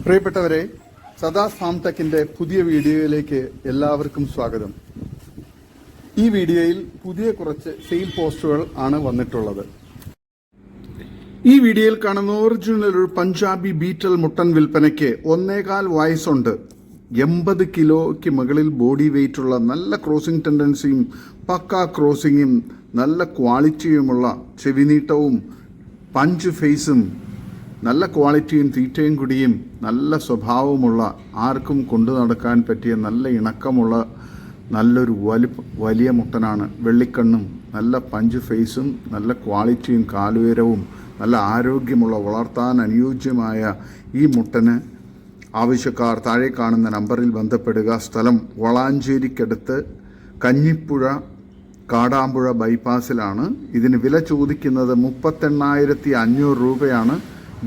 പ്രിയപ്പെട്ടവരെ, സദാസ് ഫാം ടെക്കിന്റെ പുതിയ വീഡിയോയിലേക്ക് എല്ലാവർക്കും സ്വാഗതം. ഈ വീഡിയോയിൽ പുതിയ കുറച്ച് സെയിൽ പോസ്റ്റുകൾ ആണ് വന്നിട്ടുള്ളത്. ഈ വീഡിയോയിൽ കാണുന്ന ഒറിജിനൽ ഒരു പഞ്ചാബി ബീറ്റൽ മുട്ടൻ വിൽപ്പനയ്ക്ക് 1.25 വയസ്സുണ്ട്. 80 കിലോയ്ക്ക് മുകളിൽ ബോഡി വെയിറ്റ് ഉള്ള നല്ല ക്രോസിംഗ് ടെൻഡൻസിയും പക്ക ക്രോസിംഗും നല്ല ക്വാളിറ്റിയുമുള്ള ചെവിനീട്ടവും പഞ്ച് ഫേസും നല്ല ക്വാളിറ്റിയും തീറ്റയും കുടിയും നല്ല സ്വഭാവമുള്ള ആർക്കും കൊണ്ടു നടക്കാൻ പറ്റിയ നല്ല ഇണക്കമുള്ള നല്ലൊരു വലിയ മുട്ടനാണ്. വെള്ളിക്കണ്ണും നല്ല പഞ്ച് ഫേസും നല്ല ക്വാളിറ്റിയും കാലുയരവും നല്ല ആരോഗ്യമുള്ള വളർത്താൻ അനുയോജ്യമായ ഈ മുട്ടന് ആവശ്യക്കാർ താഴെ കാണുന്ന നമ്പറിൽ ബന്ധപ്പെടുക. സ്ഥലം വളാഞ്ചേരിക്കടുത്ത് കഞ്ഞിപ്പുഴ കാടാമ്പുഴ ബൈപ്പാസിലാണ്. ഇതിന് വില ചോദിക്കുന്നത് 38,500 രൂപയാണ്.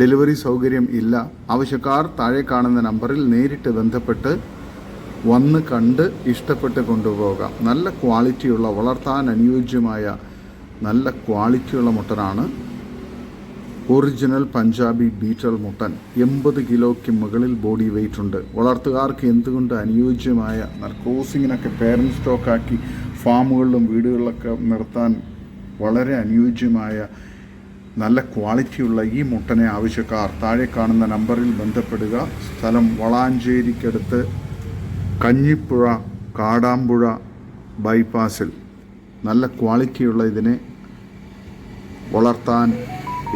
ഡെലിവറി സൗകര്യം ഇല്ല. ആവശ്യക്കാർ താഴെ കാണുന്ന നമ്പറിൽ നേരിട്ട് ബന്ധപ്പെട്ട് വന്ന് കണ്ട് ഇഷ്ടപ്പെട്ട് കൊണ്ടുപോകാം. നല്ല ക്വാളിറ്റിയുള്ള വളർത്താൻ അനുയോജ്യമായ നല്ല ക്വാളിറ്റിയുള്ള മുട്ടനാണ്. ഒറിജിനൽ പഞ്ചാബി ബീറ്റൽ മുട്ടൻ. 80 കിലോയ്ക്ക് മുകളിൽ ബോഡി വെയിറ്റ് ഉണ്ട്. വളർത്തുകാർക്ക് എന്തുകൊണ്ട് അനുയോജ്യമായ ക്രോസിങ്ങിനൊക്കെ പേരൻറ് സ്റ്റോക്കാക്കി ഫാമുകളിലും വീടുകളിലൊക്കെ നിർത്താൻ വളരെ അനുയോജ്യമായ നല്ല ക്വാളിറ്റിയുള്ള ഈ മുട്ടനെ ആവശ്യക്കാർ താഴെ കാണുന്ന നമ്പറിൽ ബന്ധപ്പെടുക. സ്ഥലം വളാഞ്ചേരിക്കടുത്ത് കഞ്ഞിപ്പുഴ കാടാമ്പുഴ ബൈപ്പാസിൽ. നല്ല ക്വാളിറ്റിയുള്ള ഇതിനെ വളർത്താൻ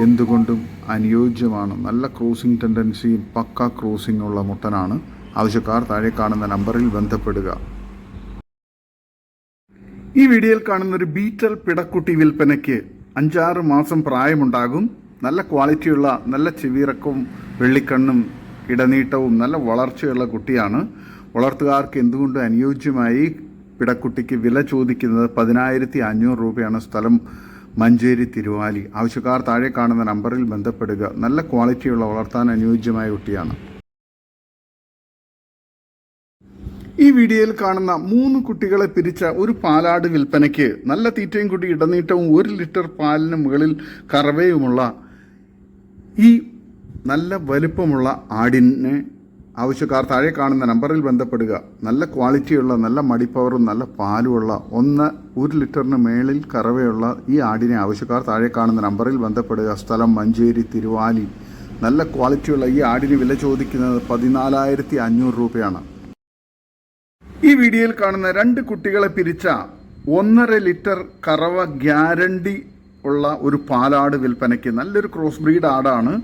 എന്തുകൊണ്ടും അനുയോജ്യമാണ്. നല്ല ക്രോസിംഗ് ടെൻഡൻസിയും പക്ക ക്രോസിംഗ് ഉള്ള മുട്ടനാണ്. ആവശ്യക്കാർ താഴെ കാണുന്ന നമ്പറിൽ ബന്ധപ്പെടുക. ഈ വീഡിയോയിൽ കാണുന്ന ഒരു ബീറ്റൽ പിടക്കുട്ടി വിൽപ്പനയ്ക്ക് 5-6 മാസം പ്രായമുണ്ടാകും. നല്ല ക്വാളിറ്റിയുള്ള നല്ല ചെവിയിറക്കവും വെള്ളിക്കണ്ണും ഇടനീട്ടവും നല്ല വളർച്ചയുള്ള കുട്ടിയാണ്. വളർത്തുകാർക്ക് എന്തുകൊണ്ട് അനുയോജ്യമായി പിടക്കുട്ടിക്ക് വില ചോദിക്കുന്നത് 10,500 രൂപയാണ്. സ്ഥലം മഞ്ചേരി തിരുവാലി. ആവശ്യക്കാർ താഴെ കാണുന്ന നമ്പറിൽ ബന്ധപ്പെടുക. നല്ല ക്വാളിറ്റിയുള്ള വളർത്താൻ അനുയോജ്യമായ കുട്ടിയാണ്. ഈ വീഡിയോയിൽ കാണുന്ന 3 കുട്ടികളെ പിരിച്ച ഒരു പാലാട് വിൽപ്പനയ്ക്ക് നല്ല തീറ്റയും കുട്ടി ഇടനീട്ടവും 1 ലിറ്റർ പാലിന് മുകളിൽ കറവയുമുള്ള ഈ നല്ല വലുപ്പമുള്ള ആടിനെ ആവശ്യക്കാർ താഴെ കാണുന്ന നമ്പറിൽ ബന്ധപ്പെടുക. നല്ല ക്വാളിറ്റിയുള്ള നല്ല മടിപ്പവറും നല്ല പാലുമുള്ള 1 ലിറ്ററിന് മേളിൽ കറവയുള്ള ഈ ആടിനെ ആവശ്യക്കാർ താഴെ കാണുന്ന നമ്പറിൽ ബന്ധപ്പെടുക. സ്ഥലം മഞ്ചേരി തിരുവാലി. നല്ല ക്വാളിറ്റിയുള്ള ഈ ആടിന് വില ചോദിക്കുന്നത് 14,500 രൂപയാണ്. ഈ വീഡിയോയിൽ കാണുന്ന 2 കുട്ടികളെ പിരിച്ച 1.5 ലിറ്റർ കറവ ഗ്യാരണ്ടി ഉള്ള ഒരു പാലാട് വിൽപ്പനയ്ക്ക്. നല്ലൊരു ക്രോസ് ബ്രീഡ് ആടാണ്.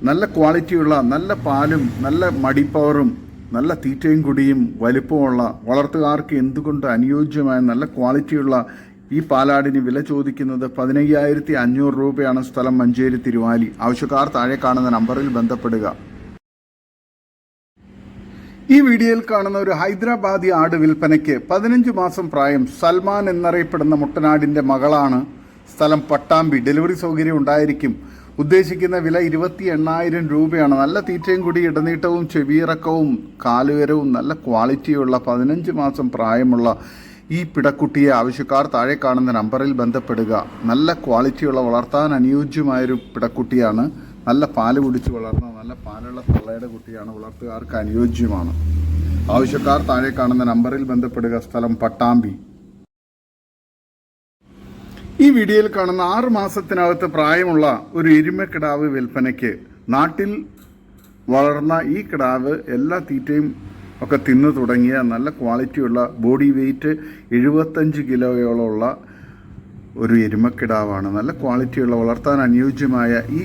നല്ല ക്വാളിറ്റിയുള്ള നല്ല പാലും നല്ല മടിപ്പവറും നല്ല തീറ്റയും കുടിയും വലിപ്പമുള്ള വളർത്തുകാർക്ക് എന്തുകൊണ്ട് അനുയോജ്യമായ നല്ല ക്വാളിറ്റിയുള്ള ഈ പാലാടിന് വില ചോദിക്കുന്നത് 15,500 രൂപയാണ്. സ്ഥലം മഞ്ചേരി തിരുവാലി. ആവശ്യക്കാർ താഴെ കാണുന്ന നമ്പറിൽ ബന്ധപ്പെടുക. ഈ വീഡിയോയിൽ കാണുന്ന ഒരു ഹൈദരാബാദി ആട് വിൽപ്പനയ്ക്ക് 15 മാസം പ്രായം. സൽമാൻ എന്നറിയപ്പെടുന്ന മുട്ടനാടിൻ്റെ മകളാണ്. സ്ഥലം പട്ടാമ്പി. ഡെലിവറി സൗകര്യം ഉണ്ടായിരിക്കും. ഉദ്ദേശിക്കുന്ന വില 28,000 രൂപയാണ്. നല്ല തീറ്റയും കൂടി ഇടനീട്ടവും ചെവിയിറക്കവും കാലുയരവും നല്ല ക്വാളിറ്റിയുള്ള 15 മാസം പ്രായമുള്ള ഈ പിടക്കുട്ടിയെ ആവശ്യക്കാർ താഴെ കാണുന്ന നമ്പറിൽ ബന്ധപ്പെടുക. നല്ല ക്വാളിറ്റിയുള്ള വളർത്താൻ അനുയോജ്യമായൊരു പിടക്കുട്ടിയാണ്. നല്ല പാല് കുടിച്ച് വളർന്ന നല്ല പാലുള്ള തള്ളയുടെ കുട്ടിയാണ്. വളർത്തുകാർക്ക് അനുയോജ്യമാണ്. ആവശ്യക്കാർ താഴെ കാണുന്ന നമ്പറിൽ ബന്ധപ്പെടുക. സ്ഥലം പട്ടാമ്പി. ഈ വീഡിയോയിൽ കാണുന്ന 6 മാസത്തിനകത്ത് പ്രായമുള്ള ഒരു എരുമക്കിടാവ് വിൽപ്പനയ്ക്ക്. നാട്ടിൽ വളർന്ന ഈ കിടാവ് എല്ലാ തീറ്റയും ഒക്കെ തിന്നു തുടങ്ങിയ നല്ല ക്വാളിറ്റിയുള്ള ബോഡി വെയിറ്റ് 75 കിലോയോളമുള്ള ഒരു എരുമക്കിടാവാണ്. നല്ല ക്വാളിറ്റിയുള്ള വളർത്താൻ അനുയോജ്യമായ ഈ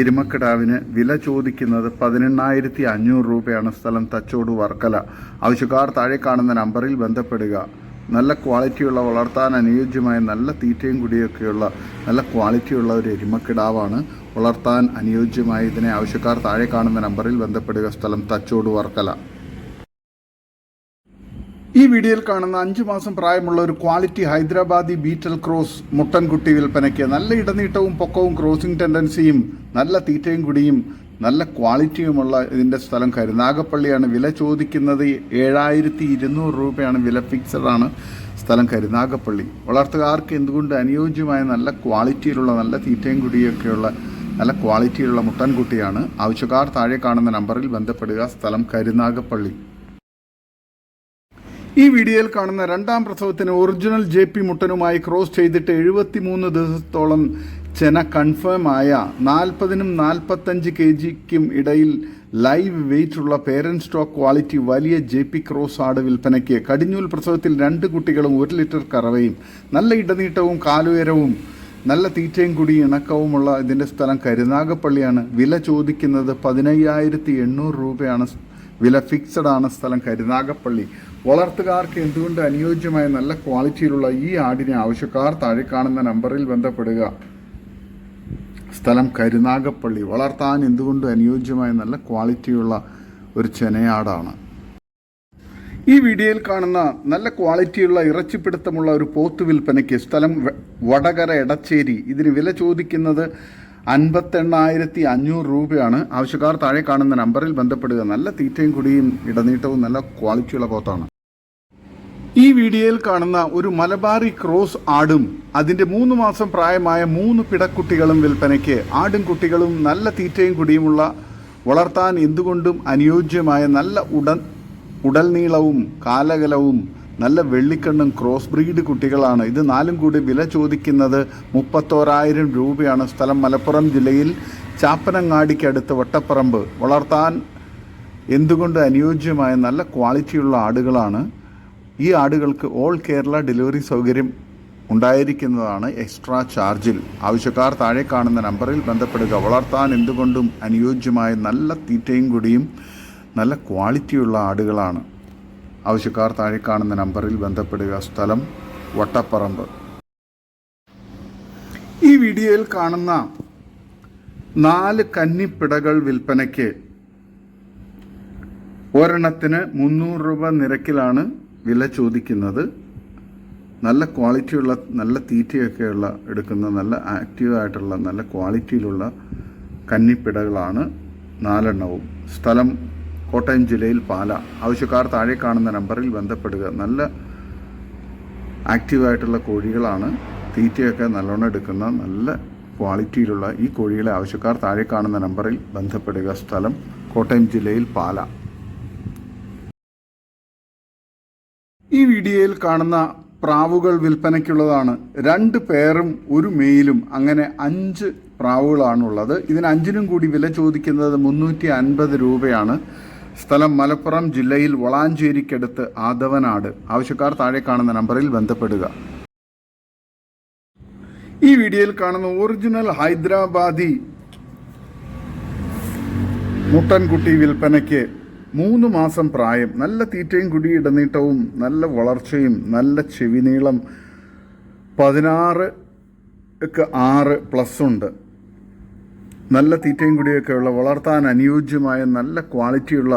എരുമക്കിടാവിന് വില ചോദിക്കുന്നത് 18,500 രൂപയാണ്. സ്ഥലം തച്ചോട് വർക്കല. ആവശ്യക്കാർ താഴെ കാണുന്ന നമ്പറിൽ ബന്ധപ്പെടുക. നല്ല ക്വാളിറ്റിയുള്ള വളർത്താൻ അനുയോജ്യമായ നല്ല തീറ്റയും കുടിയൊക്കെയുള്ള നല്ല ക്വാളിറ്റിയുള്ള ഒരു എരുമക്കിടാവാണ്. വളർത്താൻ അനുയോജ്യമായ ഇതിനെ ആവശ്യക്കാർ താഴെ കാണുന്ന നമ്പറിൽ ബന്ധപ്പെടുക. സ്ഥലം തച്ചോട് വർക്കല. ഈ വീഡിയോയിൽ കാണുന്ന 5 മാസം പ്രായമുള്ള ഒരു ക്വാളിറ്റി ഹൈദരാബാദി ബീറ്റൽ ക്രോസ് മുട്ടൻകുട്ടി വിൽപ്പനയ്ക്ക്. നല്ല ഇടനീട്ടവും പൊക്കവും ക്രോസിംഗ് ടെൻഡൻസിയും നല്ല തീറ്റയും കുടിയും നല്ല ക്വാളിറ്റിയുമുള്ള ഇതിൻ്റെ സ്ഥലം കരുനാഗപ്പള്ളിയാണ്. വില ചോദിക്കുന്നത് 7,200 രൂപയാണ്. വില ഫിക്സഡാണ്. സ്ഥലം കരുനാഗപ്പള്ളി. വളർത്തുകാർക്ക് എന്തുകൊണ്ട് അനുയോജ്യമായ നല്ല ക്വാളിറ്റിയിലുള്ള നല്ല തീറ്റയും കുടിയൊക്കെയുള്ള നല്ല ക്വാളിറ്റിയിലുള്ള മുട്ടൻകുട്ടിയാണ്. ആവശ്യക്കാർ താഴെ കാണുന്ന നമ്പറിൽ ബന്ധപ്പെടുക. സ്ഥലം കരുനാഗപ്പള്ളി. ഈ വീഡിയോയിൽ കാണുന്ന രണ്ടാം പ്രസവത്തിന് ഒറിജിനൽ JP മുട്ടനുമായി ക്രോസ് ചെയ്തിട്ട് 73 ദിവസത്തോളം ചെന കൺഫേം ആയ 40-നും 45 kgക്കും ഇടയിൽ ലൈവ് വെയിറ്റ് ഉള്ള പേരന്റ് സ്റ്റോക്ക് ക്വാളിറ്റി വലിയ JP ക്രോസ് ആട് വിൽപ്പനയ്ക്ക്. കടിഞ്ഞൂൽ പ്രസവത്തിൽ 2 കുട്ടികളും 1 ലിറ്റർ കറവയും നല്ല ഇടനീട്ടവും കാലുയരവും നല്ല തീറ്റയും കുടി ഇണക്കവുമുള്ള ഇതിൻ്റെ സ്ഥലം കരുനാഗപ്പള്ളിയാണ്. വില ചോദിക്കുന്നത് 15,800 രൂപയാണ്. വില ഫിക്സഡാണ്. സ്ഥലം കരുനാഗപ്പള്ളി. വളർത്തുകാർക്ക് എന്തുകൊണ്ട് അനുയോജ്യമായ നല്ല ക്വാളിറ്റിയിലുള്ള ഈ ആടിനെ ആവശ്യക്കാർ താഴെ കാണുന്ന നമ്പറിൽ ബന്ധപ്പെടുക. സ്ഥലം കരുനാഗപ്പള്ളി. വളർത്താൻ എന്തുകൊണ്ട് അനുയോജ്യമായ നല്ല ക്വാളിറ്റിയുള്ള ഒരു ചെനയാടാണ്. ഈ വീഡിയോയിൽ കാണുന്ന നല്ല ക്വാളിറ്റിയുള്ള ഇറച്ചിപ്പിടുത്തമുള്ള ഒരു പോത്ത് വിൽപ്പനയ്ക്ക്. സ്ഥലം വടകര എടച്ചേരി. ഇതിന് വില ചോദിക്കുന്നത് 58,500 രൂപയാണ്. ആവശ്യക്കാർ താഴെ കാണുന്ന നമ്പറിൽ ബന്ധപ്പെടുക. നല്ല തീറ്റയും കുടിയും ഇടനീട്ടവും നല്ല ക്വാളിറ്റിയുള്ള പോത്താണ്. ഈ വീഡിയോയിൽ കാണുന്ന ഒരു മലബാറി ക്രോസ് ആടും അതിൻ്റെ 3 മാസം പ്രായമായ 3 പിടക്കുട്ടികളും വിൽപ്പനയ്ക്ക്. ആടും കുട്ടികളും നല്ല തീറ്റയും കുടിയുമുള്ള വളർത്താൻ എന്തുകൊണ്ടും അനുയോജ്യമായ നല്ല ഉടൽ നീളവും കാലകലവും നല്ല വെള്ളിക്കണ്ണും ക്രോസ് ബ്രീഡ് കുട്ടികളാണ്. ഇത് 4 കൂടി വില ചോദിക്കുന്നത് 31,000 രൂപയാണ്. സ്ഥലം മലപ്പുറം ജില്ലയിൽ ചാപ്പനങ്ങാടിക്കടുത്ത് വട്ടപ്പറമ്പ്. വളർത്താൻ എന്തുകൊണ്ട് അനുയോജ്യമായ നല്ല ക്വാളിറ്റിയുള്ള ആടുകളാണ്. ഈ ആടുകൾക്ക് ഓൾ കേരള ഡെലിവറി സൗകര്യം ഉണ്ടായിരിക്കുന്നതാണ് എക്സ്ട്രാ ചാർജിൽ. ആവശ്യക്കാർ താഴെ കാണുന്ന നമ്പറിൽ ബന്ധപ്പെടുക. വളർത്താൻ എന്തുകൊണ്ടും അനുയോജ്യമായ നല്ല തീറ്റയും കുടിയും നല്ല ക്വാളിറ്റിയുള്ള ആടുകളാണ്. ആവശ്യക്കാർ താഴെ കാണുന്ന നമ്പറിൽ ബന്ധപ്പെടുക. സ്ഥലം വട്ടപ്പറമ്പ്. ഈ വീഡിയോയിൽ കാണുന്ന 4 കന്നിപ്പിടകൾ വിൽപ്പനയ്ക്ക്. ഒരെണ്ണത്തിന് 300 രൂപ നിരക്കിലാണ് വില ചോദിക്കുന്നത്. നല്ല ക്വാളിറ്റിയുള്ള നല്ല തീറ്റയൊക്കെയുള്ള എടുക്കുന്ന നല്ല ആക്റ്റീവായിട്ടുള്ള നല്ല ക്വാളിറ്റിയിലുള്ള കന്നിപ്പിടകളാണ് 4 എണ്ണവും. സ്ഥലം കോട്ടയം ജില്ലയിൽ പാല. ആവശ്യക്കാർ താഴെ കാണുന്ന നമ്പറിൽ ബന്ധപ്പെടുക. നല്ല ആക്റ്റീവായിട്ടുള്ള കോഴികളാണ്. തീറ്റയൊക്കെ നല്ലോണം എടുക്കുന്ന നല്ല ക്വാളിറ്റിയിലുള്ള ഈ കോഴികളെ ആവശ്യക്കാർ താഴെ കാണുന്ന നമ്പറിൽ ബന്ധപ്പെടുക. സ്ഥലം കോട്ടയം ജില്ലയിൽ പാല. ഈ വീഡിയോയിൽ കാണുന്ന പ്രാവുകൾ വിൽപ്പനയ്ക്കുള്ളതാണ്. 2 പേരും 1 മെയിലും അങ്ങനെ 5 പ്രാവുകളാണുള്ളത്. ഇതിന് 5നും കൂടി വില ചോദിക്കുന്നത് 350 രൂപയാണ്. സ്ഥലം മലപ്പുറം ജില്ലയിൽ വളാഞ്ചേരിക്കടുത്ത് ആദവനാട്. ആവശ്യക്കാർ താഴെ കാണുന്ന നമ്പറിൽ ബന്ധപ്പെടുക. ഈ വീഡിയോയിൽ കാണുന്ന ഒറിജിനൽ ഹൈദരാബാദി മുട്ടൻകുട്ടി വിൽപ്പനയ്ക്ക്. 3 മാസം പ്രായം. നല്ല തീറ്റയും കുടി ഇടനീട്ടവും നല്ല വളർച്ചയും നല്ല ചെവിനീളം 16+6 ഉണ്ട്. നല്ല തീറ്റയും കുടിയൊക്കെയുള്ള വളർത്താൻ അനുയോജ്യമായ നല്ല ക്വാളിറ്റിയുള്ള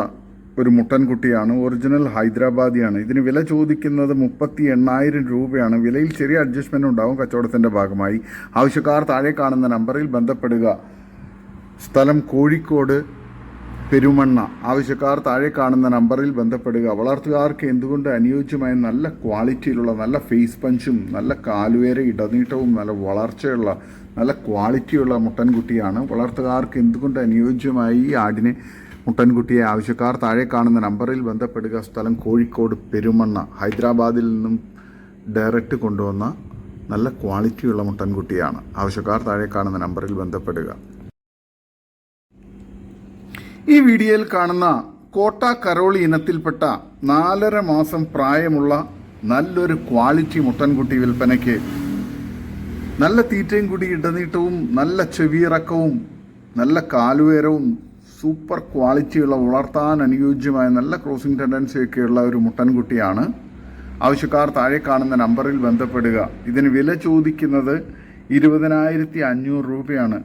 ഒരു മുട്ടൻകുട്ടിയാണ്. ഒറിജിനൽ ഹൈദരാബാദിയാണ്. ഇതിന് വില ചോദിക്കുന്നത് 38,000 രൂപയാണ്. വിലയിൽ ചെറിയ അഡ്ജസ്റ്റ്മെൻറ്റ് ഉണ്ടാവും കച്ചവടത്തിൻ്റെ ഭാഗമായി. ആവശ്യക്കാർ താഴെ കാണുന്ന നമ്പറിൽ ബന്ധപ്പെടുക. സ്ഥലം കോഴിക്കോട് പെരുമണ്ണ. ആവശ്യക്കാർ താഴെ കാണുന്ന നമ്പറിൽ ബന്ധപ്പെടുക. വളർത്തുകാർക്ക് എന്തുകൊണ്ട് അനുയോജ്യമായ നല്ല ക്വാളിറ്റിയിലുള്ള നല്ല ഫേസ് പഞ്ചും നല്ല കാലുവേര ഇടനീട്ടവും നല്ല വളർച്ചയുള്ള നല്ല ക്വാളിറ്റിയുള്ള മുട്ടൻകുട്ടിയാണ്. വളർത്തുകാർക്ക് എന്തുകൊണ്ട് അനുയോജ്യമായ ഈ ആടിനെ മുട്ടൻകുട്ടിയെ ആവശ്യക്കാർ താഴെ കാണുന്ന നമ്പറിൽ ബന്ധപ്പെടുക. സ്ഥലം കോഴിക്കോട് പെരുമണ്ണ. ഹൈദരാബാദിൽ നിന്നും ഡയറക്റ്റ് കൊണ്ടുവന്ന നല്ല ക്വാളിറ്റിയുള്ള മുട്ടൻകുട്ടിയാണ്. ആവശ്യക്കാർ താഴെ കാണുന്ന നമ്പറിൽ ബന്ധപ്പെടുക. ഈ വീഡിയോയിൽ കാണുന്ന കോട്ട കരോളി ഇനത്തിൽപ്പെട്ട 4.5 മാസം പ്രായമുള്ള നല്ലൊരു ക്വാളിറ്റി മുട്ടൻകുട്ടി വിൽപ്പനയ്ക്ക്. നല്ല തീറ്റയും കൂടി ഇടനീട്ടവും നല്ല ചെവിയിറക്കവും നല്ല കാലുയരവും സൂപ്പർ ക്വാളിറ്റിയുള്ള വളർത്താൻ അനുയോജ്യമായ നല്ല ക്രോസിംഗ് ടെൻഡൻസിയൊക്കെയുള്ള ഒരു മുട്ടൻകുട്ടിയാണ്. ആവശ്യക്കാർ താഴെ കാണുന്ന നമ്പറിൽ ബന്ധപ്പെടുക. ഇതിന് വില ചോദിക്കുന്നത് 20,500 രൂപയാണ്.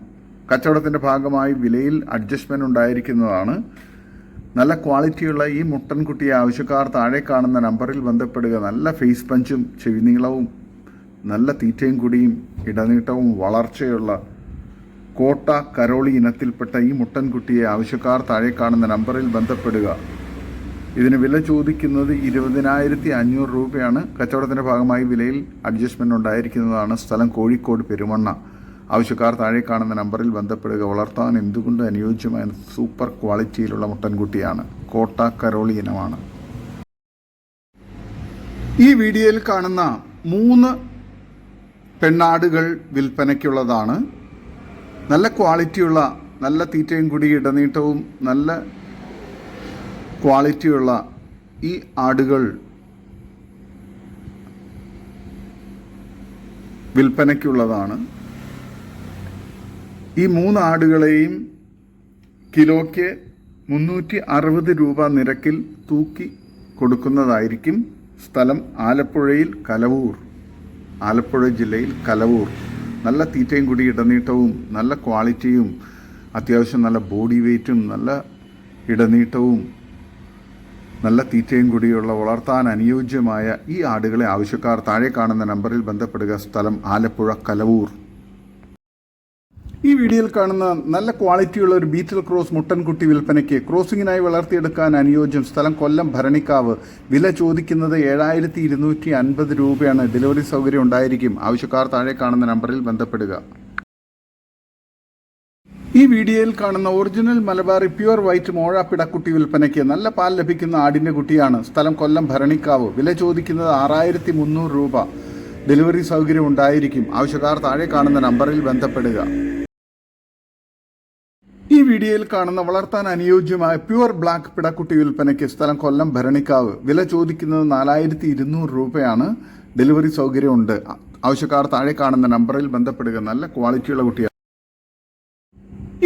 കച്ചവടത്തിൻ്റെ ഭാഗമായി വിലയിൽ അഡ്ജസ്റ്റ്മെൻറ്റ് ഉണ്ടായിരിക്കുന്നതാണ്. നല്ല ക്വാളിറ്റിയുള്ള ഈ മുട്ടൻകുട്ടിയെ ആവശ്യക്കാർ താഴെ കാണുന്ന നമ്പറിൽ ബന്ധപ്പെടുക. നല്ല ഫേസ് പഞ്ചും ചെവിനീളവും നല്ല തീറ്റയും കുടിയും ഇടനീട്ടവും വളർച്ചയുള്ള കോട്ട കരോളി ഇനത്തിൽപ്പെട്ട ഈ മുട്ടൻകുട്ടിയെ ആവശ്യക്കാർ താഴെ കാണുന്ന നമ്പറിൽ ബന്ധപ്പെടുക. ഇതിന് വില ചോദിക്കുന്നത് 20,500 രൂപയാണ്. കച്ചവടത്തിൻ്റെ ഭാഗമായി വിലയിൽ അഡ്ജസ്റ്റ്മെൻ്റ് ഉണ്ടായിരിക്കുന്നതാണ്. സ്ഥലം കോഴിക്കോട് പെരുമണ്ണ. ആവശ്യക്കാർ താഴെ കാണുന്ന നമ്പറിൽ ബന്ധപ്പെടുക. വളർത്താൻ എന്തുകൊണ്ട് അനുയോജ്യമായ സൂപ്പർ ക്വാളിറ്റിയിലുള്ള മുട്ടൻകുട്ടിയാണ്. കോട്ട കരോളി ഇനമാണ്. ഈ വീഡിയോയിൽ കാണുന്ന 3 പെണ്ണാടുകൾ വിൽപ്പനയ്ക്കുള്ളതാണ്. നല്ല ക്വാളിറ്റിയുള്ള, നല്ല തീറ്റയും കൂടി ഇടനീട്ടവും നല്ല ക്വാളിറ്റിയുള്ള ഈ ആടുകൾ വിൽപ്പനയ്ക്കുള്ളതാണ്. ഈ 3 ആടുകളെയും കിലോയ്ക്ക് 360 രൂപ നിരക്കിൽ തൂക്കി കൊടുക്കുന്നതായിരിക്കും. സ്ഥലം ആലപ്പുഴയിൽ കലവൂർ, ആലപ്പുഴ ജില്ലയിൽ കലവൂർ. നല്ല തീറ്റയും കൂടി ഇടനീട്ടവും നല്ല ക്വാളിറ്റിയും അത്യാവശ്യം നല്ല ബോഡി വെയ്റ്റും നല്ല ഇടനീട്ടവും നല്ല തീറ്റയും കൂടിയുള്ള വളർത്താൻ അനുയോജ്യമായ ഈ ആടുകളെ ആവശ്യക്കാർ താഴെ കാണുന്ന നമ്പറിൽ ബന്ധപ്പെടുക. സ്ഥലം ആലപ്പുഴ കലവൂർ. ഈ വീഡിയോയിൽ കാണുന്ന നല്ല ക്വാളിറ്റിയുള്ള ഒരു ബീറ്റൽ ക്രോസ് മുട്ടൻകുട്ടി വിൽപ്പനയ്ക്ക്. ക്രോസിങ്ങിനായി വളർത്തിയെടുക്കാൻ അനുയോജ്യം. സ്ഥലം കൊല്ലം ഭരണിക്കാവ്. വില ചോദിക്കുന്നത് 7,250 രൂപയാണ്. ഡെലിവറി സൗകര്യം ഉണ്ടായിരിക്കും. ആവശ്യക്കാർ താഴെ കാണുന്ന നമ്പറിൽ ബന്ധപ്പെടുക. ഈ വീഡിയോയിൽ കാണുന്ന ഒറിജിനൽ മലബാറി പ്യുവർ വൈറ്റ് മോഴ പിടക്കുട്ടി വിൽപ്പനയ്ക്ക്. നല്ല പാൽ ലഭിക്കുന്ന ആടിൻ്റെ കുട്ടിയാണ്. സ്ഥലം കൊല്ലം ഭരണിക്കാവ്. വില ചോദിക്കുന്നത് 6,300 രൂപ. ഡെലിവറി സൗകര്യം ഉണ്ടായിരിക്കും. ആവശ്യക്കാർ താഴെ കാണുന്ന നമ്പറിൽ ബന്ധപ്പെടുക. ഈ വീഡിയോയിൽ കാണുന്ന വളർത്താൻ അനുയോജ്യമായ പ്യുവർ ബ്ലാക്ക് പിടക്കുട്ടി വിൽപ്പനയ്ക്ക്. സ്ഥലം കൊല്ലം ഭരണിക്കാവ്. വില ചോദിക്കുന്നത് 4,200 രൂപയാണ്. ഡെലിവറി സൗകര്യമുണ്ട്. ആവശ്യക്കാർ താഴെ കാണുന്ന നമ്പറിൽ ബന്ധപ്പെടുക. നല്ല ക്വാളിറ്റിയുള്ള കുട്ടിയാണ്.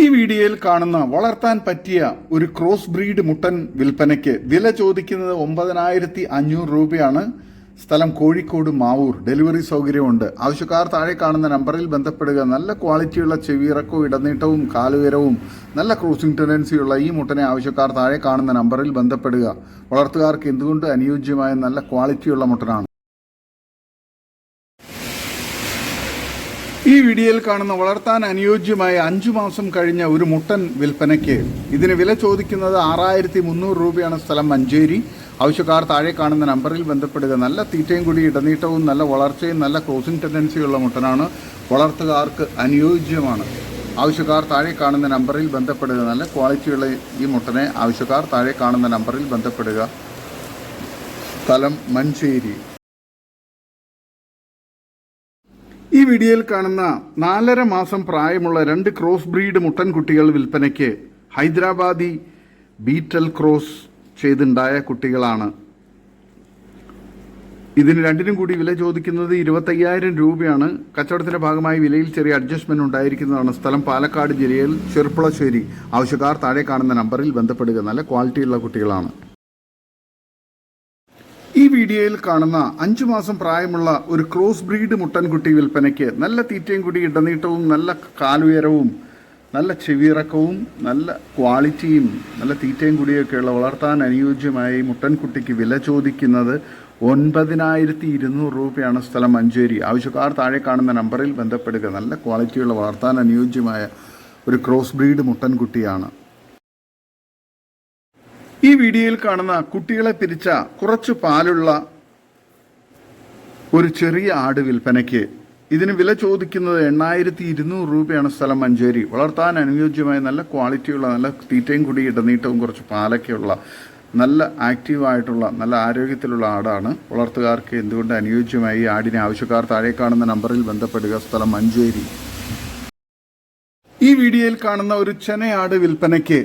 ഈ വീഡിയോയിൽ കാണുന്ന വളർത്താൻ പറ്റിയ ഒരു ക്രോസ് ബ്രീഡ് മുട്ടൻ വിൽപ്പനയ്ക്ക്. വില ചോദിക്കുന്നത് 9,500 രൂപയാണ്. സ്ഥലം കോഴിക്കോട് മാവൂർ. ഡെലിവറി സൗകര്യമുണ്ട്. ആവശ്യക്കാർ താഴെ കാണുന്ന നമ്പറിൽ ബന്ധപ്പെടുക. നല്ല ക്വാളിറ്റിയുള്ള ചെവിയിറക്കവും ഇടനീട്ടവും കാലുയരവും നല്ല ക്രോസിംഗ് ടെൻഡൻസിയുള്ള ഈ മുട്ടനെ ആവശ്യക്കാർ താഴെ കാണുന്ന നമ്പറിൽ ബന്ധപ്പെടുക. വളർത്തുകാർക്ക് എന്തുകൊണ്ട് അനുയോജ്യമായ നല്ല ക്വാളിറ്റിയുള്ള മുട്ടനാണ്. ഈ വീഡിയോയിൽ കാണുന്ന വളർത്താൻ അനുയോജ്യമായ 5 മാസം കഴിഞ്ഞ ഒരു മുട്ടൻ വിൽപ്പനയ്ക്ക്. ഇതിന് വില ചോദിക്കുന്നത് 6,300 രൂപയാണ്. സ്ഥലം മഞ്ചേരി. ആവശ്യക്കാർ താഴെ കാണുന്ന നമ്പറിൽ ബന്ധപ്പെടുക. നല്ല തീറ്റയും കൂടി ഇടനീട്ടവും നല്ല വളർച്ചയും നല്ല ക്രോസിംഗ് ടെൻഡൻസിയുള്ള മുട്ടനാണ്. വളർത്തുകാർക്ക് അനുയോജ്യമാണ്. ആവശ്യക്കാർ താഴെ കാണുന്ന നമ്പറിൽ ബന്ധപ്പെടുക. നല്ല ക്വാളിറ്റിയുള്ള ഈ മുട്ടനെ ആവശ്യക്കാർ താഴെ കാണുന്ന നമ്പറിൽ ബന്ധപ്പെടുക. സ്ഥലം മഞ്ചേരി. ഈ വീഡിയോയിൽ കാണുന്ന 4.5 മാസം പ്രായമുള്ള 2 ക്രോസ് ബ്രീഡ് മുട്ടൻകുട്ടികൾ വിൽപ്പനയ്ക്ക്. ഹൈദരാബാദി ബീറ്റൽ ക്രോസ് ചെയ്തുണ്ടായ കുട്ടികളാണ്. ഇതിന് രണ്ടിനും കൂടി വില ചോദിക്കുന്നത് 25,000 രൂപയാണ്. കച്ചവടത്തിൻ്റെ ഭാഗമായി വിലയിൽ ചെറിയ അഡ്ജസ്റ്റ്മെൻറ്റ് ഉണ്ടായിരിക്കുന്നതാണ്. സ്ഥലം പാലക്കാട് ജില്ലയിൽ ചെറുപ്പുളശ്ശേരി. ആവശ്യക്കാർ താഴെ കാണുന്ന നമ്പറിൽ ബന്ധപ്പെടുക. നല്ല ക്വാളിറ്റിയുള്ള കുട്ടികളാണ്. ഈ വീഡിയോയിൽ കാണുന്ന 5 മാസം പ്രായമുള്ള ഒരു ക്രോസ് ബ്രീഡ് മുട്ടൻകുട്ടി വിൽപ്പനയ്ക്ക്. നല്ല തീറ്റയും കൂടി ഇടനീട്ടവും നല്ല കാലുയരവും നല്ല ചെവിയിറക്കവും നല്ല ക്വാളിറ്റിയും നല്ല തീറ്റയും കൂടിയൊക്കെയുള്ള വളർത്താൻ അനുയോജ്യമായ ഈ മുട്ടൻകുട്ടിക്ക് വില ചോദിക്കുന്നത് 9,200 രൂപയാണ്. സ്ഥലം മഞ്ചേരി. ആവശ്യക്കാർ താഴെ കാണുന്ന നമ്പറിൽ ബന്ധപ്പെടുക. നല്ല ക്വാളിറ്റിയുള്ള വളർത്താൻ അനുയോജ്യമായ ഒരു ക്രോസ് ബ്രീഡ് മുട്ടൻകുട്ടിയാണ്. ഈ വീഡിയോയിൽ കാണുന്ന കുട്ടികളെ പിരിച്ച കുറച്ച് പാലുള്ള ഒരു ചെറിയ ആട് വിൽപ്പനയ്ക്ക്. ഇതിന് വില ചോദിക്കുന്നത് 8,200 രൂപയാണ്. സ്ഥലം മഞ്ചേരി. വളർത്താൻ അനുയോജ്യമായ നല്ല ക്വാളിറ്റിയുള്ള നല്ല തീറ്റയും കൂടി ഇടനീട്ടവും കുറച്ച് പാലൊക്കെയുള്ള നല്ല ആക്റ്റീവായിട്ടുള്ള നല്ല ആരോഗ്യത്തിലുള്ള ആടാണ്. വളർത്തുകാർക്ക് എന്തുകൊണ്ട് അനുയോജ്യമായി ഈ ആടിനെ ആവശ്യക്കാർ താഴെ കാണുന്ന നമ്പറിൽ ബന്ധപ്പെടുക. സ്ഥലം മഞ്ചേരി. ഈ വീഡിയോയിൽ കാണുന്ന ഒരു ചെനയാട് വിൽപ്പനയ്ക്ക്.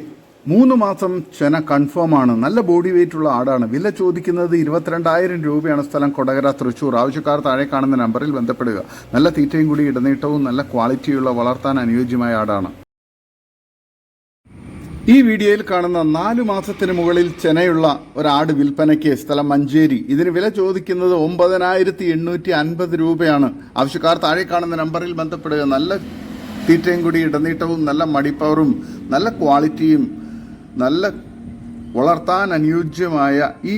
3 മാസം ചെന കൺഫേം ആണ്. നല്ല ബോഡി വെയിറ്റ് ഉള്ള ആടാണ്. വില ചോദിക്കുന്നത് 22,000 രൂപയാണ്. സ്ഥലം കൊടകര തൃശ്ശൂർ. ആവശ്യക്കാർ താഴെ കാണുന്ന നമ്പറിൽ ബന്ധപ്പെടുക. നല്ല തീറ്റയും കൂടി ഇടനീട്ടവും നല്ല ക്വാളിറ്റിയുള്ള വളർത്താൻ അനുയോജ്യമായ ആടാണ്. ഈ വീഡിയോയിൽ കാണുന്ന 4 മാസത്തിന് മുകളിൽ ചെനയുള്ള ഒരാട് വിൽപ്പനയ്ക്ക്. സ്ഥലം മഞ്ചേരി. ഇതിന് വില ചോദിക്കുന്നത് 9,850 രൂപയാണ്. ആവശ്യക്കാർ താഴെ കാണുന്ന നമ്പറിൽ ബന്ധപ്പെടുക. നല്ല തീറ്റയും കൂടി ഇടനീട്ടവും നല്ല മടിപ്പവറും നല്ല ക്വാളിറ്റിയും നല്ല വളർത്താൻ അനുയോജ്യമായ ഈ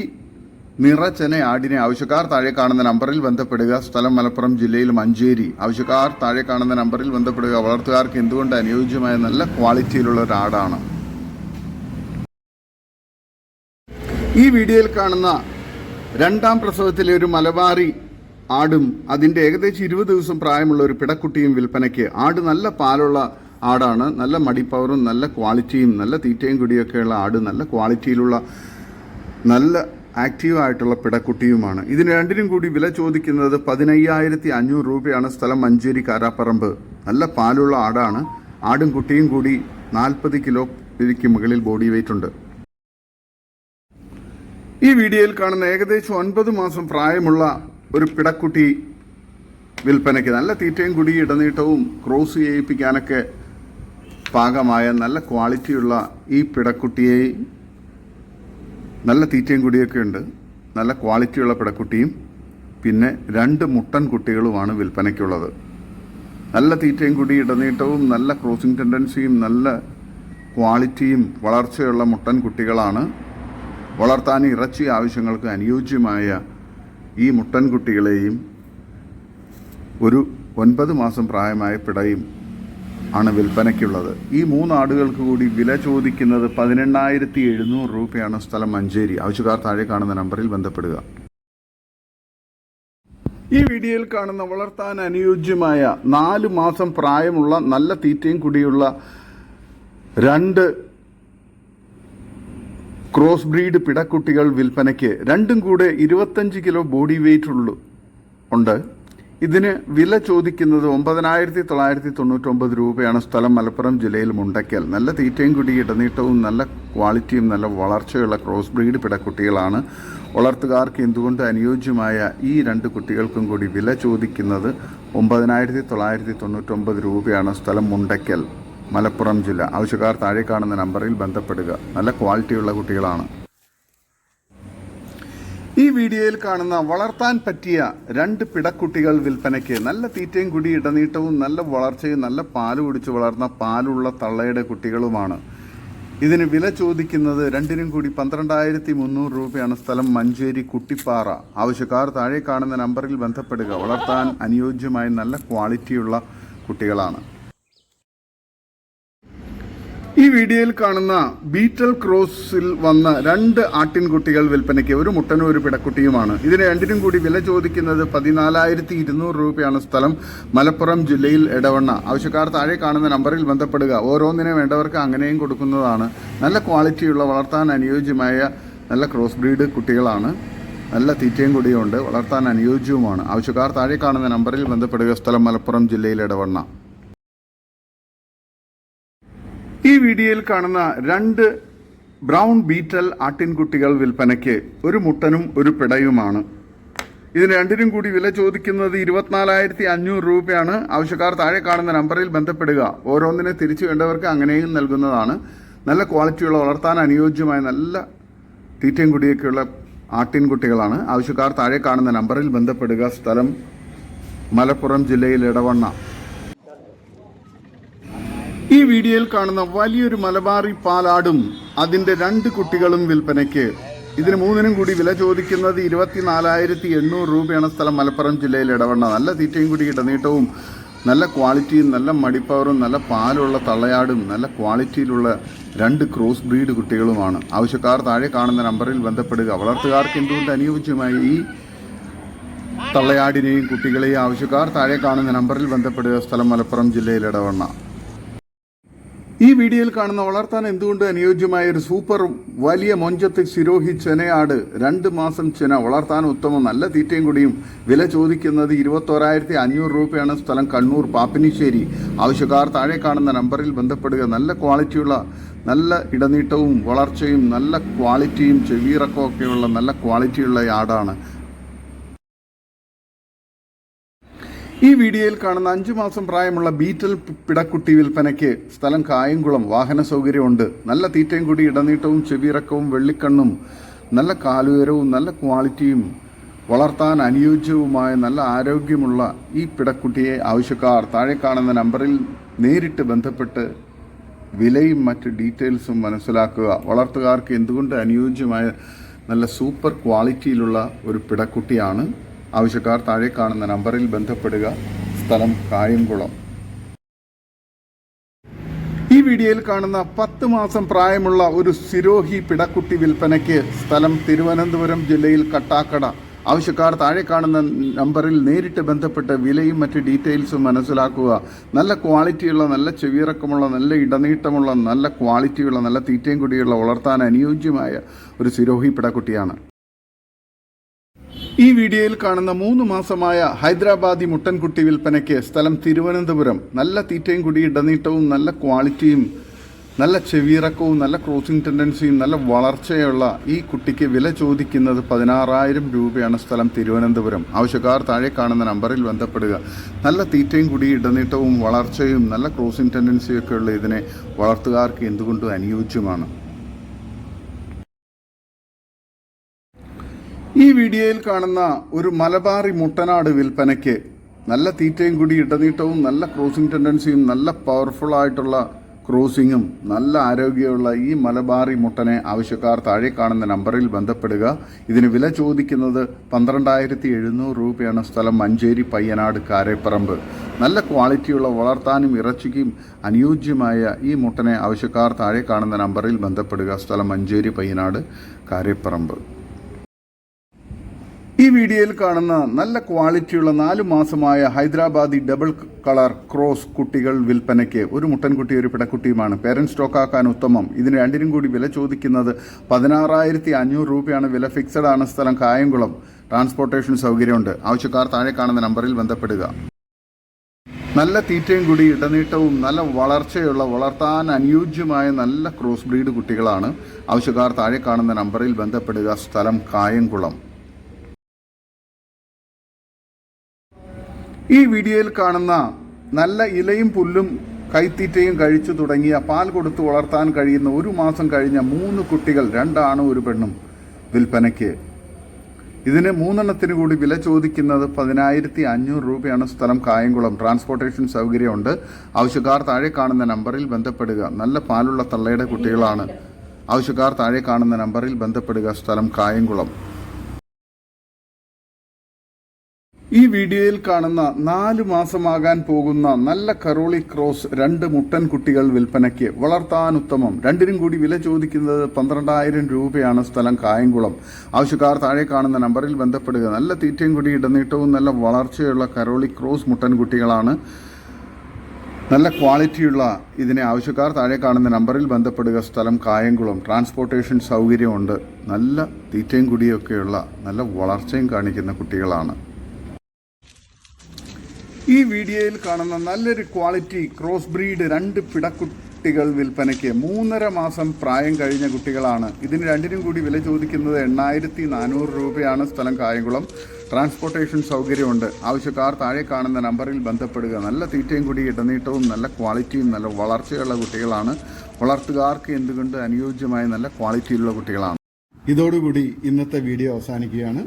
നിറച്ചെന ആടിനെ ആവശ്യക്കാർ താഴെ കാണുന്ന നമ്പറിൽ ബന്ധപ്പെടുക. സ്ഥലം മലപ്പുറം ജില്ലയിൽ മഞ്ചേരി. ആവശ്യക്കാർ താഴെ കാണുന്ന നമ്പറിൽ ബന്ധപ്പെടുക. വളർത്തുകാർക്ക് എന്തുകൊണ്ട് അനുയോജ്യമായ നല്ല ക്വാളിറ്റിയിലുള്ള ഒരു ആടാണ്. ഈ വീഡിയോയിൽ കാണുന്ന രണ്ടാം പ്രസവത്തിലെ ഒരു മലബാറി ആടും അതിൻ്റെ ഏകദേശം 20 ദിവസം പ്രായമുള്ള ഒരു പിടക്കുട്ടിയും വിൽപ്പനയ്ക്ക്. ആട് നല്ല പാലുള്ള ആടാണ്. നല്ല മടിപ്പവറും നല്ല ക്വാളിറ്റിയും നല്ല തീറ്റയും കുടിയൊക്കെയുള്ള ആട്, നല്ല ക്വാളിറ്റിയിലുള്ള നല്ല ആക്റ്റീവായിട്ടുള്ള പിടക്കുട്ടിയുമാണ്. ഇതിന് രണ്ടിനും കൂടി വില ചോദിക്കുന്നത് 15,500 രൂപയാണ്. സ്ഥലം മഞ്ചേരി കാരാപ്പറമ്പ്. നല്ല പാലുള്ള ആടാണ്. ആടും കുട്ടിയും കൂടി 40 കിലോയ്ക്ക് മുകളിൽ ബോഡി വെയിറ്റ് ഉണ്ട്. ഈ വീഡിയോയിൽ കാണുന്ന ഏകദേശം 9 മാസം പ്രായമുള്ള ഒരു പിടക്കുട്ടി വിൽപ്പനയ്ക്ക്. നല്ല തീറ്റയും കുടി ഇടനീട്ടവും ക്രോസ് ചെയ്യിപ്പിക്കാനൊക്കെ പാകമായ നല്ല ക്വാളിറ്റിയുള്ള ഈ പിടക്കുട്ടിയെ, നല്ല തീറ്റയും കുടിയൊക്കെ ഉണ്ട്, നല്ല ക്വാളിറ്റിയുള്ള പിടക്കുട്ടിയും പിന്നെ 2 മുട്ടൻ കുട്ടികളുമാണ് വിൽപ്പനയ്ക്കുള്ളത്. നല്ല തീറ്റയും കുടി ഇടനീട്ടവും നല്ല ക്രോസിംഗ് ടെൻഡൻസിയും നല്ല ക്വാളിറ്റിയും വളർച്ചയുള്ള മുട്ടൻ കുട്ടികളാണ്. വളർത്താൻ ഇറച്ചി ആവശ്യങ്ങൾക്ക് അനുയോജ്യമായ ഈ മുട്ടൻ കുട്ടികളെയും ഒരു 9 മാസം പ്രായമായ പിടയും ആണ് വിൽപ്പനയ്ക്കുള്ളത്. ഈ 3 ആടുകൾക്ക് കൂടി വില ചോദിക്കുന്നത് 18,700 രൂപയാണ്. സ്ഥലം മഞ്ചേരി. ആവശ്യക്കാർ താഴെ കാണുന്ന നമ്പറിൽ ബന്ധപ്പെടുക. ഈ വീഡിയോയിൽ കാണുന്ന വളർത്താൻ അനുയോജ്യമായ 4 മാസം പ്രായമുള്ള നല്ല തീറ്റയും കുടിയുള്ള 2 ക്രോസ് ബ്രീഡ് പിടക്കുട്ടികൾ വിൽപ്പനയ്ക്ക്. രണ്ടും കൂടെ 25 കിലോ ബോഡി വെയിറ്റ് ഉണ്ട്. ഇതിന് വില ചോദിക്കുന്നത് 9,999 രൂപയാണ്. സ്ഥലം മലപ്പുറം ജില്ലയിൽ മുണ്ടയ്ക്കൽ. നല്ല തീറ്റയും കുടി ഇടനീട്ടവും നല്ല ക്വാളിറ്റിയും നല്ല വളർച്ചയുള്ള ക്രോസ് ബ്രീഡ് പിടക്കുട്ടികളാണ്. വളർത്തുകാർക്ക് എന്തുകൊണ്ട് അനുയോജ്യമായ ഈ 2 കുട്ടികൾക്കും കൂടി വില ചോദിക്കുന്നത് 9,999 രൂപയാണ്. സ്ഥലം മുണ്ടയ്ക്കൽ, മലപ്പുറം ജില്ല. ആവശ്യക്കാർ താഴെ കാണുന്ന നമ്പറിൽ ബന്ധപ്പെടുക. നല്ല ക്വാളിറ്റിയുള്ള കുട്ടികളാണ്. ഈ വീഡിയോയിൽ കാണുന്ന വളർത്താൻ പറ്റിയ 2 പിടക്കുട്ടികൾ വിൽപ്പനയ്ക്ക്. നല്ല തീറ്റയും കുടി ഇടനീട്ടവും നല്ല വളർച്ചയും നല്ല പാല് കുടിച്ച് വളർന്ന പാലുള്ള തള്ളയുടെ കുട്ടികളുമാണ്. ഇതിന് വില ചോദിക്കുന്നത് രണ്ടിനും കൂടി 12,300 രൂപയാണ്. സ്ഥലം മഞ്ചേരി കുട്ടിപ്പാറ. ആവശ്യക്കാർ താഴെ കാണുന്ന നമ്പറിൽ ബന്ധപ്പെടുക. വളർത്താൻ അനുയോജ്യമായ നല്ല ക്വാളിറ്റിയുള്ള കുട്ടികളാണ്. ഈ വീഡിയോയിൽ കാണുന്ന ബീറ്റൽ ക്രോസിൽ വന്ന 2 ആട്ടിൻകുട്ടികൾ വിൽപ്പനയ്ക്ക്. ഒരു മുട്ടനും ഒരു പിടക്കുട്ടിയുമാണ്. ഇതിന് രണ്ടിനും കൂടി വില ചോദിക്കുന്നത് 14,200 രൂപയാണ്. സ്ഥലം മലപ്പുറം ജില്ലയിൽ എടവണ്ണ. ആവശ്യക്കാർ താഴെ കാണുന്ന നമ്പറിൽ ബന്ധപ്പെടുക. ഓരോന്നിനെ വേണ്ടവർക്ക് അങ്ങനെയും കൊടുക്കുന്നതാണ്. നല്ല ക്വാളിറ്റിയുള്ള വളർത്താൻ അനുയോജ്യമായ നല്ല ക്രോസ് ബ്രീഡ് കുട്ടികളാണ്. നല്ല തീറ്റയും കുടിയുമുണ്ട്. വളർത്താൻ അനുയോജ്യവുമാണ്. ആവശ്യക്കാർ താഴെ കാണുന്ന നമ്പറിൽ ബന്ധപ്പെടുക. സ്ഥലം മലപ്പുറം ജില്ലയിൽ എടവണ്ണ. ഈ വീഡിയോയിൽ കാണുന്ന 2 ബ്രൗൺ ബീറ്റൽ ആട്ടിൻകുട്ടികൾ വിൽപ്പനയ്ക്ക്. ഒരു മുട്ടനും ഒരു പിടയുമാണ്. ഇതിന് രണ്ടിനും കൂടി വില ചോദിക്കുന്നത് 24,500 രൂപയാണ്. ആവശ്യക്കാർ താഴെ കാണുന്ന നമ്പറിൽ ബന്ധപ്പെടുക. ഓരോന്നിനെ തിരിച്ചു വേണ്ടവർക്ക് അങ്ങനെയും നൽകുന്നതാണ്. നല്ല ക്വാളിറ്റിയുള്ള വളർത്താൻ അനുയോജ്യമായ നല്ല തീറ്റയും കുടിയൊക്കെയുള്ള ആട്ടിൻകുട്ടികളാണ്. ആവശ്യക്കാർ താഴെ കാണുന്ന നമ്പറിൽ ബന്ധപ്പെടുക. സ്ഥലം മലപ്പുറം ജില്ലയിൽ എടവണ്ണ. ഈ വീഡിയോയിൽ കാണുന്ന വലിയൊരു മലബാറി പാലാടും അതിൻ്റെ 2 കുട്ടികളും വിൽപ്പനയ്ക്ക്. ഇതിന് 3നും കൂടി വില ചോദിക്കുന്നത് 24,800 രൂപയാണ്. സ്ഥലം മലപ്പുറം ജില്ലയിൽ ഇടവണ്ണ. നല്ല തീറ്റയും കൂടി ഇടനീട്ടവും നല്ല ക്വാളിറ്റിയും നല്ല മടിപ്പവറും നല്ല പാലുള്ള തള്ളയാടും നല്ല ക്വാളിറ്റിയിലുള്ള 2 ക്രോസ് ബ്രീഡ് കുട്ടികളുമാണ്. ആവശ്യക്കാർ താഴെ കാണുന്ന നമ്പറിൽ ബന്ധപ്പെടുക. വളർത്തുകാർക്ക് എന്തുകൊണ്ട് അനുയോജ്യമായി ഈ തള്ളയാടിനെയും കുട്ടികളെയും ആവശ്യക്കാർ താഴെ കാണുന്ന നമ്പറിൽ ബന്ധപ്പെടുക. സ്ഥലം മലപ്പുറം ജില്ലയിൽ ഇടവണ്ണ. ഈ വീഡിയോയിൽ കാണുന്ന വളർത്താൻ എന്തുകൊണ്ട് അനുയോജ്യമായ ഒരു സൂപ്പർ വലിയ മൊഞ്ചത്ത് സിരോഹി ചെനയാട്. 2 മാസം ചെന. വളർത്താൻ ഉത്തമം. നല്ല തീറ്റയും കുടിയും. വില ചോദിക്കുന്നത് 21,500 രൂപയാണ്. സ്ഥലം കണ്ണൂർ പാപ്പിനിശ്ശേരി. ആവശ്യക്കാർ താഴെ കാണുന്ന നമ്പറിൽ ബന്ധപ്പെടുക. നല്ല ക്വാളിറ്റിയുള്ള നല്ല ഇടനീട്ടവും വളർച്ചയും നല്ല ക്വാളിറ്റിയും ചെവിയിറക്കമൊക്കെയുള്ള നല്ല ക്വാളിറ്റിയുള്ള ആടാണ്. ഈ വീഡിയോയിൽ കാണുന്ന 5 മാസം പ്രായമുള്ള ബീറ്റൽ പിടക്കുട്ടി വിൽപ്പനയ്ക്ക്. സ്ഥലം കായംകുളം. വാഹന സൗകര്യമുണ്ട്. നല്ല തീറ്റയും കൂടി ഇടനീട്ടവും ചെവിയിറക്കവും വെള്ളിക്കണ്ണും നല്ല കാലുയരവും നല്ല ക്വാളിറ്റിയും വളർത്താൻ അനുയോജ്യവുമായ നല്ല ആരോഗ്യമുള്ള ഈ പിടക്കുട്ടിയെ ആവശ്യക്കാർ താഴെ കാണുന്ന നമ്പറിൽ നേരിട്ട് ബന്ധപ്പെട്ട് വിലയും മറ്റ് ഡീറ്റെയിൽസും മനസ്സിലാക്കുക. വളർത്തുകാർക്ക് എന്തുകൊണ്ട് അനുയോജ്യമായ നല്ല സൂപ്പർ ക്വാളിറ്റിയിലുള്ള ഒരു പിടക്കുട്ടിയാണ്. ആവശ്യക്കാർ താഴെ കാണുന്ന നമ്പറിൽ ബന്ധപ്പെടുക. സ്ഥലം കായംകുളം. ഈ വീഡിയോയിൽ കാണുന്ന 10 മാസം പ്രായമുള്ള ഒരു സിരോഹി പിടക്കുട്ടി വിൽപ്പനയ്ക്ക്. സ്ഥലം തിരുവനന്തപുരം ജില്ലയിൽ കട്ടാക്കട. ആവശ്യക്കാർ താഴെ കാണുന്ന നമ്പറിൽ നേരിട്ട് ബന്ധപ്പെട്ട് വിലയും മറ്റ് ഡീറ്റെയിൽസും മനസ്സിലാക്കുക. നല്ല ക്വാളിറ്റിയുള്ള, നല്ല ചെവിയിറക്കമുള്ള, നല്ല ഇടനീട്ടമുള്ള, നല്ല ക്വാളിറ്റിയുള്ള, നല്ല തീറ്റയും കുടിയുള്ള, വളർത്താൻ അനുയോജ്യമായ ഒരു സിരോഹി പിടക്കുട്ടിയാണ്. ഈ വീഡിയോയിൽ കാണുന്ന 3 മാസമായ ഹൈദരാബാദി മുട്ടൻകുട്ടി വിൽപ്പനയ്ക്ക്. സ്ഥലം തിരുവനന്തപുരം. നല്ല തീറ്റയും കുടി, ഇടനീട്ടവും, നല്ല ക്വാളിറ്റിയും, നല്ല ചെവിയിറക്കവും, നല്ല ക്രോസിംഗ് ടെൻഡൻസിയും, നല്ല വളർച്ചയുള്ള ഈ കുട്ടിക്ക് വില ചോദിക്കുന്നത് 16,000 രൂപയാണ്. സ്ഥലം തിരുവനന്തപുരം. ആവശ്യക്കാർ താഴെ കാണുന്ന നമ്പറിൽ ബന്ധപ്പെടുക. നല്ല തീറ്റയും കുടി, ഇടനീട്ടവും, വളർച്ചയും, നല്ല ക്രോസിംഗ് ടെൻഡൻസിയും ഒക്കെയുള്ള ഇതിനെ വളർത്തുകാർക്ക് എന്തുകൊണ്ടും അനുയോജ്യമാണ്. ഈ വീഡിയോയിൽ കാണുന്ന ഒരു മലബാറി മുട്ടനാട് വിൽപ്പനയ്ക്ക്. നല്ല തീറ്റയും കൂടി, ഇടനീട്ടവും, നല്ല ക്രോസിംഗ് ടെൻഡൻസിയും, നല്ല പവർഫുൾ ആയിട്ടുള്ള ക്രോസിങ്ങും, നല്ല ആരോഗ്യമുള്ള ഈ മലബാറി മുട്ടനെ ആവശ്യക്കാർ താഴെ കാണുന്ന നമ്പറിൽ ബന്ധപ്പെടുക. ഇതിന് വില ചോദിക്കുന്നത് 12,700 രൂപയാണ്. സ്ഥലം മഞ്ചേരി പയ്യനാട് കാരേപ്പറമ്പ്. നല്ല ക്വാളിറ്റിയുള്ള, വളർത്താനും ഇറച്ചിക്കും അനുയോജ്യമായ ഈ മുട്ടനെ ആവശ്യക്കാർ താഴെ കാണുന്ന നമ്പറിൽ ബന്ധപ്പെടുക. സ്ഥലം മഞ്ചേരി പയ്യനാട് കാരേപ്പറമ്പ്. ഈ വീഡിയോയിൽ കാണുന്ന നല്ല ക്വാളിറ്റിയുള്ള 4 മാസമായ ഹൈദരാബാദി ഡബിൾ കളർ ക്രോസ് കുട്ടികൾ വിൽപ്പനയ്ക്ക്. ഒരു മുട്ടൻകുട്ടി, ഒരു പിടക്കുട്ടിയുമാണ്. പേരൻറ് സ്റ്റോക്കാക്കാൻ ഉത്തമം. ഇതിന് രണ്ടിനും കൂടി വില ചോദിക്കുന്നത് 16,500 രൂപയാണ്. വില ഫിക്സഡ് ആണ്. സ്ഥലം കായംകുളം. ട്രാൻസ്പോർട്ടേഷൻ സൗകര്യമുണ്ട്. ആവശ്യക്കാർ താഴെ കാണുന്ന നമ്പറിൽ ബന്ധപ്പെടുക. നല്ല തീറ്റയും കൂടി, ഇടനീട്ടവും, നല്ല വളർച്ചയുള്ള, വളർത്താൻ അനുയോജ്യമായ നല്ല ക്രോസ് ബ്രീഡ് കുട്ടികളാണ്. ആവശ്യക്കാർ താഴെ കാണുന്ന നമ്പറിൽ ബന്ധപ്പെടുക. സ്ഥലം കായംകുളം. ഈ വീഡിയോയിൽ കാണുന്ന നല്ല ഇലയും പുല്ലും കൈത്തീറ്റയും കഴിച്ചു തുടങ്ങിയ, പാൽ കൊടുത്ത് വളർത്താൻ കഴിയുന്ന 1 മാസം കഴിഞ്ഞ 3 കുട്ടികൾ, 2 ആണും 1 പെണ്ണും വിൽപ്പനയ്ക്ക്. ഇതിന് 3 എണ്ണത്തിന് കൂടി വില ചോദിക്കുന്നത് 10,500 രൂപയാണ്. സ്ഥലം കായംകുളം. ട്രാൻസ്പോർട്ടേഷൻ സൗകര്യമുണ്ട്. ആവശ്യക്കാർ താഴെ കാണുന്ന നമ്പറിൽ ബന്ധപ്പെടുക. നല്ല പാലുള്ള തള്ളയുടെ കുട്ടികളാണ്. ആവശ്യക്കാർ താഴെ കാണുന്ന നമ്പറിൽ ബന്ധപ്പെടുക. സ്ഥലം കായംകുളം. ഈ വീഡിയോയിൽ കാണുന്ന 4 മാസമാകാൻ പോകുന്ന നല്ല കറോളി ക്രോസ് 2 മുട്ടൻ കുട്ടികൾ വിൽപ്പനയ്ക്ക്. വളർത്താൻ ഉത്തമം. രണ്ടിനും കൂടി വില ചോദിക്കുന്നത് 12,000 രൂപയാണ്. സ്ഥലം കായംകുളം. ആവശ്യക്കാർ താഴെ കാണുന്ന നമ്പറിൽ ബന്ധപ്പെടുക. നല്ല തീറ്റയും കൂടി, ഇടനീട്ടവും, നല്ല വളർച്ചയുള്ള കറോളി ക്രോസ് മുട്ടൻ കുട്ടികളാണ്. നല്ല ക്വാളിറ്റിയുള്ള ഇതിനെ ആവശ്യക്കാർ താഴെ കാണുന്ന നമ്പറിൽ ബന്ധപ്പെടുക. സ്ഥലം കായംകുളം. ട്രാൻസ്പോർട്ടേഷൻ സൗകര്യമുണ്ട്. നല്ല തീറ്റയും കുടിയൊക്കെയുള്ള, നല്ല വളർച്ചയും കാണിക്കുന്ന കുട്ടികളാണ്. ഈ വീഡിയോയിൽ കാണുന്ന നല്ലൊരു ക്വാളിറ്റി ക്രോസ് ബ്രീഡ് 2 പിടക്കുട്ടികൾ വിൽപ്പനയ്ക്ക്. 3.5 മാസം പ്രായം കഴിഞ്ഞ കുട്ടികളാണ്. ഇതിന് രണ്ടിനും കൂടി വില ചോദിക്കുന്നത് 8,400 രൂപയാണ്. സ്ഥലം കായംകുളം. ട്രാൻസ്പോർട്ടേഷൻ സൗകര്യമുണ്ട്. ആവശ്യക്കാർ താഴെ കാണുന്ന നമ്പറിൽ ബന്ധപ്പെടുക. നല്ല തീറ്റയും കൂടി, ഇടനീട്ടവും, നല്ല ക്വാളിറ്റിയും, നല്ല വളർച്ചയുള്ള കുട്ടികളാണ്. വളർത്തുകാർക്ക് എന്തുകൊണ്ട് അനുയോജ്യമായ നല്ല ക്വാളിറ്റിയിലുള്ള കുട്ടികളാണ്. ഇതോടുകൂടി ഇന്നത്തെ വീഡിയോ അവസാനിക്കുകയാണ്.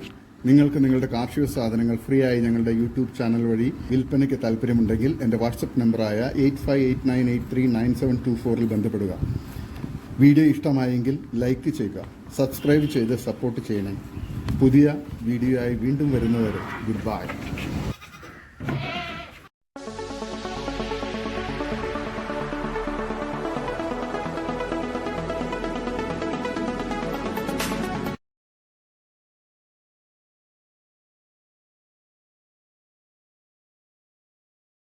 നിങ്ങൾക്ക് നിങ്ങളുടെ കാർഷിക സാധനങ്ങൾ ഫ്രീ ആയി ഞങ്ങളുടെ യൂട്യൂബ് ചാനൽ വഴി വിൽപ്പനയ്ക്ക് താല്പര്യമുണ്ടെങ്കിൽ എൻ്റെ വാട്സപ്പ് നമ്പറായ 8589839724 ബന്ധപ്പെടുക. വീഡിയോ ഇഷ്ടമായെങ്കിൽ ലൈക്ക് ചെയ്യുക, സബ്സ്ക്രൈബ് ചെയ്ത് സപ്പോർട്ട് ചെയ്യണേ. പുതിയ വീഡിയോ ആയി വീണ്ടും വരുന്നവരെ ഗുഡ് ബൈ.